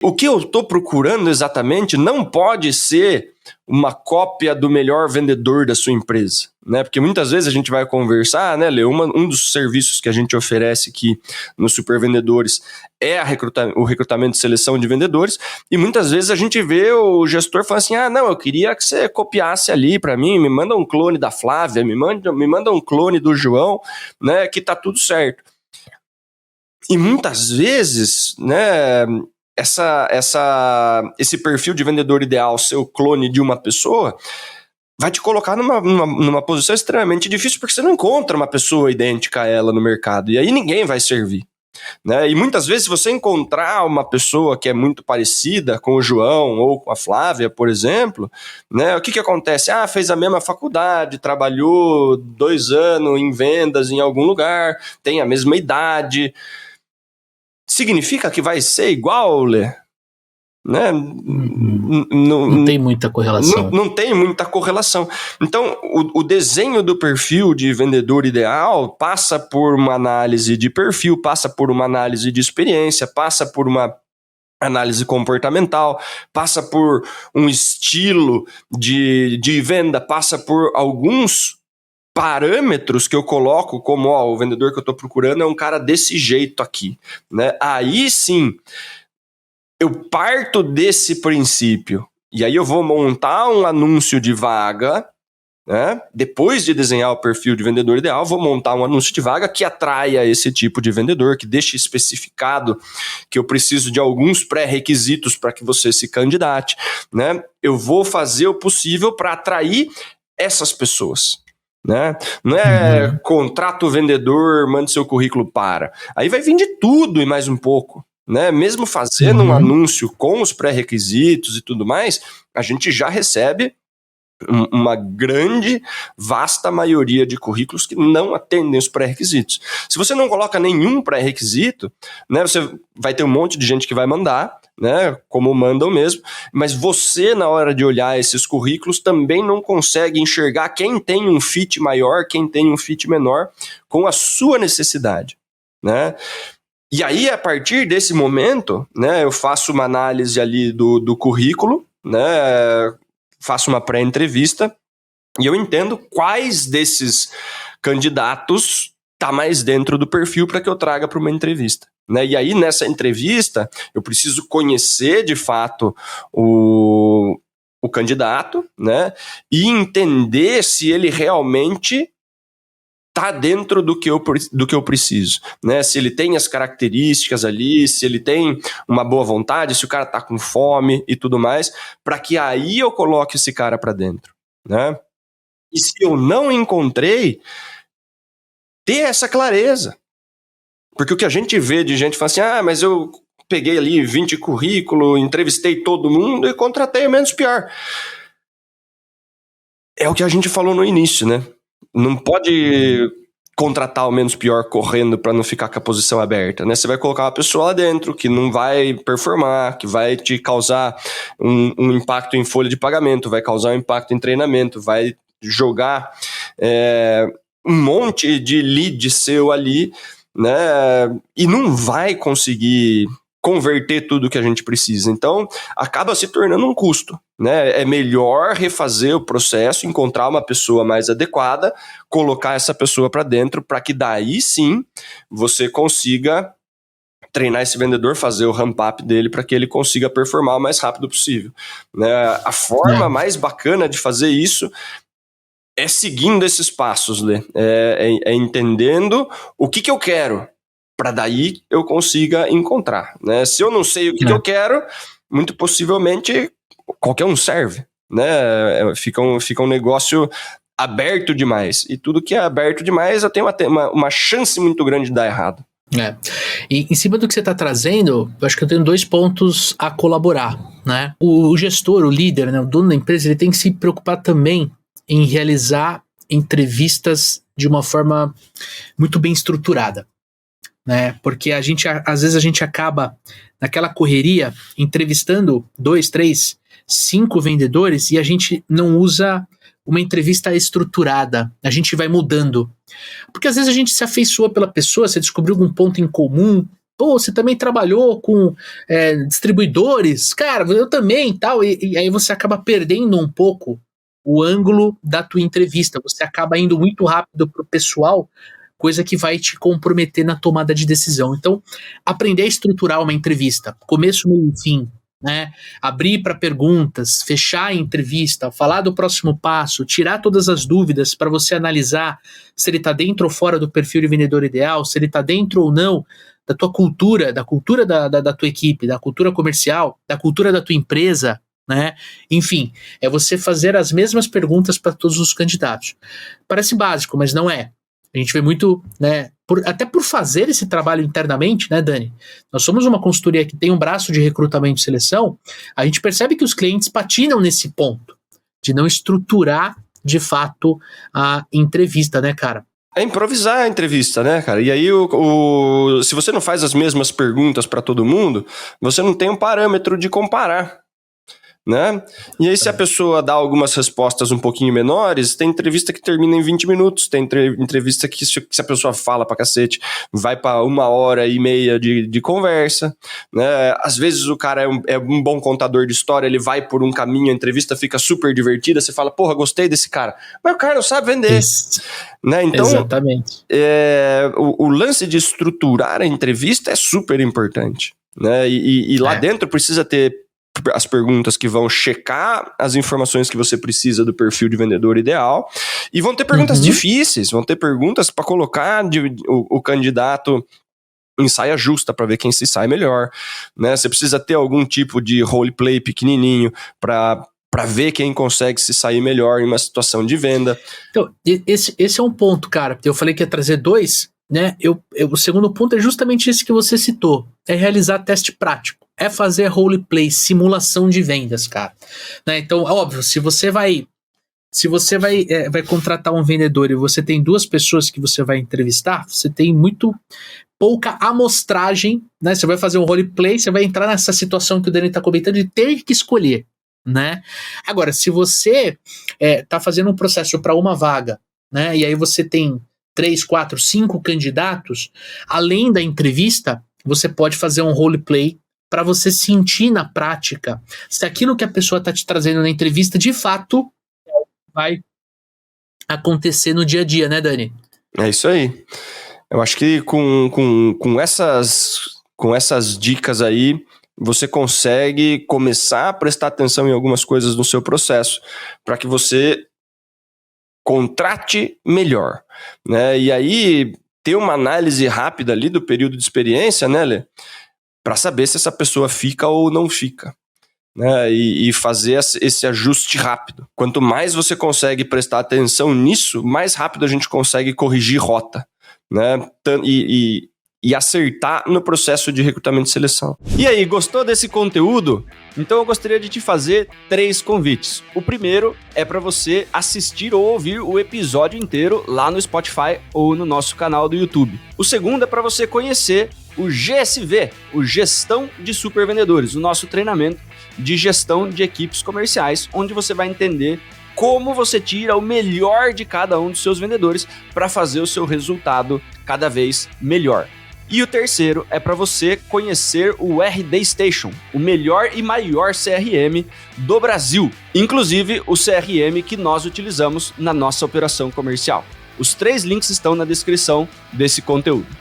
O que eu estou procurando exatamente não pode ser uma cópia do melhor vendedor da sua empresa, né? Porque muitas vezes a gente vai conversar, né, Lê? Um dos serviços que a gente oferece aqui nos Super Vendedores é o recrutamento e seleção de vendedores, e muitas vezes a gente vê o gestor falando assim, não, eu queria que você copiasse ali para mim, me manda um clone da Flávia, me manda um clone do João, né, que tá tudo certo. E muitas vezes, né, esse perfil de vendedor ideal, ser o clone de uma pessoa, vai te colocar numa posição extremamente difícil, porque você não encontra uma pessoa idêntica a ela no mercado, e aí ninguém vai servir. Né? E muitas vezes, se você encontrar uma pessoa que é muito parecida com o João ou com a Flávia, por exemplo, né, o que acontece? Fez a mesma faculdade, trabalhou 2 anos em vendas em algum lugar, tem a mesma idade. Significa que vai ser igual, Lê? Né? Não tem muita correlação. Não tem muita correlação. Então, o desenho do perfil de vendedor ideal passa por uma análise de perfil, passa por uma análise de experiência, passa por uma análise comportamental, passa por um estilo de venda, passa por alguns parâmetros que eu coloco como o vendedor que eu estou procurando é um cara desse jeito aqui, né? Aí sim, eu parto desse princípio e aí eu vou montar um anúncio de vaga, né? Depois de desenhar o perfil de vendedor ideal, vou montar um anúncio de vaga que atraia esse tipo de vendedor, que deixe especificado que eu preciso de alguns pré-requisitos para que você se candidate, né? Eu vou fazer o possível para atrair essas pessoas. Né? Não é contrato o vendedor, mande seu currículo para. Aí vai vir de tudo e mais um pouco. Né? Mesmo fazendo um anúncio com os pré-requisitos e tudo mais, a gente já recebe uma grande, vasta maioria de currículos que não atendem os pré-requisitos. Se você não coloca nenhum pré-requisito, né, você vai ter um monte de gente que vai mandar, né, como mandam mesmo, mas você, na hora de olhar esses currículos, também não consegue enxergar quem tem um fit maior, quem tem um fit menor com a sua necessidade, né? E aí, a partir desse momento, né, eu faço uma análise ali do currículo, né, faço uma pré-entrevista e eu entendo quais desses candidatos tá mais dentro do perfil para que eu traga para uma entrevista. Né? E aí, nessa entrevista, eu preciso conhecer, de fato, o candidato, né? E entender se ele realmente tá dentro do que eu preciso, né? Se ele tem as características ali, se ele tem uma boa vontade, se o cara tá com fome e tudo mais, para que aí eu coloque esse cara para dentro, né? E se eu não encontrei, ter essa clareza. Porque o que a gente vê de gente fala assim, mas eu peguei ali 20 currículos, entrevistei todo mundo e contratei o menos pior. É o que a gente falou no início, né? Não pode contratar o menos pior correndo para não ficar com a posição aberta, né? Você vai colocar uma pessoa lá dentro que não vai performar, que vai te causar um impacto em folha de pagamento, vai causar um impacto em treinamento, vai jogar um monte de lead seu ali, né? E não vai conseguir converter tudo que a gente precisa. Então, acaba se tornando um custo, né? É melhor refazer o processo, encontrar uma pessoa mais adequada, colocar essa pessoa para dentro, para que daí sim você consiga treinar esse vendedor, fazer o ramp-up dele para que ele consiga performar o mais rápido possível. Né? A forma mais bacana de fazer isso é seguindo esses passos, Lê. É entendendo o que eu quero, para daí eu consiga encontrar. Né? Se eu não sei o que eu quero, muito possivelmente qualquer um serve. Né? Fica um negócio aberto demais. E tudo que é aberto demais, eu tenho uma chance muito grande de dar errado. E em cima do que você está trazendo, eu acho que eu tenho 2 pontos a colaborar. Né? O gestor, o líder, né, o dono da empresa, ele tem que se preocupar também em realizar entrevistas de uma forma muito bem estruturada. Né? Porque às vezes a gente acaba naquela correria entrevistando 2, 3, 5 vendedores e a gente não usa uma entrevista estruturada, a gente vai mudando. Porque às vezes a gente se afeiçoa pela pessoa, você descobriu algum ponto em comum, Pô, você também trabalhou com distribuidores? Cara, eu também, tal. E aí você acaba perdendo um pouco o ângulo da tua entrevista. Você acaba indo muito rápido pro pessoal, coisa que vai te comprometer na tomada de decisão. Então, aprender a estruturar uma entrevista, começo, meio e fim, né? Abrir para perguntas, fechar a entrevista, falar do próximo passo, tirar todas as dúvidas para você analisar se ele está dentro ou fora do perfil de vendedor ideal, se ele está dentro ou não da tua cultura, da cultura da tua equipe, da cultura comercial, da cultura da tua empresa, né? Enfim, é você fazer as mesmas perguntas para todos os candidatos. Parece básico, mas não é. A gente vê muito, né, até por fazer esse trabalho internamente, né, Dani? Nós somos uma consultoria que tem um braço de recrutamento e seleção, a gente percebe que os clientes patinam nesse ponto, de não estruturar, de fato, a entrevista, né, cara? É improvisar a entrevista, né, cara? E aí, se você não faz as mesmas perguntas para todo mundo, você não tem um parâmetro de comparar, né? E aí, se a pessoa dá algumas respostas um pouquinho menores, tem entrevista que termina em 20 minutos, tem entrevista que se a pessoa fala pra cacete, vai pra 1h30 de conversa, né? Às vezes o cara é um bom contador de história, ele vai por um caminho, a entrevista fica super divertida, você fala, porra, gostei desse cara, mas o cara não sabe vender. Isso. Né? Então, exatamente. O lance de estruturar a entrevista é super importante, né? E lá dentro precisa ter as perguntas que vão checar as informações que você precisa do perfil de vendedor ideal, e vão ter perguntas difíceis, vão ter perguntas para colocar o candidato em saia justa para ver quem se sai melhor, né? Você precisa ter algum tipo de roleplay pequenininho para ver quem consegue se sair melhor em uma situação de venda. Então, esse é um ponto, cara. Eu falei que ia trazer dois, né? O segundo ponto é justamente esse que você citou, é realizar teste prático. É fazer roleplay, simulação de vendas, cara. Né? Então, óbvio, se você vai contratar um vendedor e você tem 2 pessoas que você vai entrevistar, você tem muito pouca amostragem, né? Você vai fazer um roleplay, você vai entrar nessa situação que o Dani está comentando de ter que escolher, né? Agora, se você tá fazendo um processo para uma vaga, né? E aí você tem 3, 4, 5 candidatos, além da entrevista, você pode fazer um roleplay para você sentir na prática se aquilo que a pessoa está te trazendo na entrevista de fato vai acontecer no dia a dia, né, Dani? É isso aí. Eu acho que com essas dicas aí, você consegue começar a prestar atenção em algumas coisas no seu processo para que você contrate melhor, né? E aí, ter uma análise rápida ali do período de experiência, né, Lê? Para saber se essa pessoa fica ou não fica, né? E fazer esse ajuste rápido. Quanto mais você consegue prestar atenção nisso, mais rápido a gente consegue corrigir rota, né? E acertar no processo de recrutamento e seleção. E aí, gostou desse conteúdo? Então eu gostaria de te fazer 3 convites. O primeiro é para você assistir ou ouvir o episódio inteiro lá no Spotify ou no nosso canal do YouTube. O segundo é para você conhecer o GSV, o Gestão de Supervendedores, o nosso treinamento de gestão de equipes comerciais, onde você vai entender como você tira o melhor de cada um dos seus vendedores para fazer o seu resultado cada vez melhor. E o terceiro é para você conhecer o RD Station, o melhor e maior CRM do Brasil, inclusive o CRM que nós utilizamos na nossa operação comercial. Os 3 links estão na descrição desse conteúdo.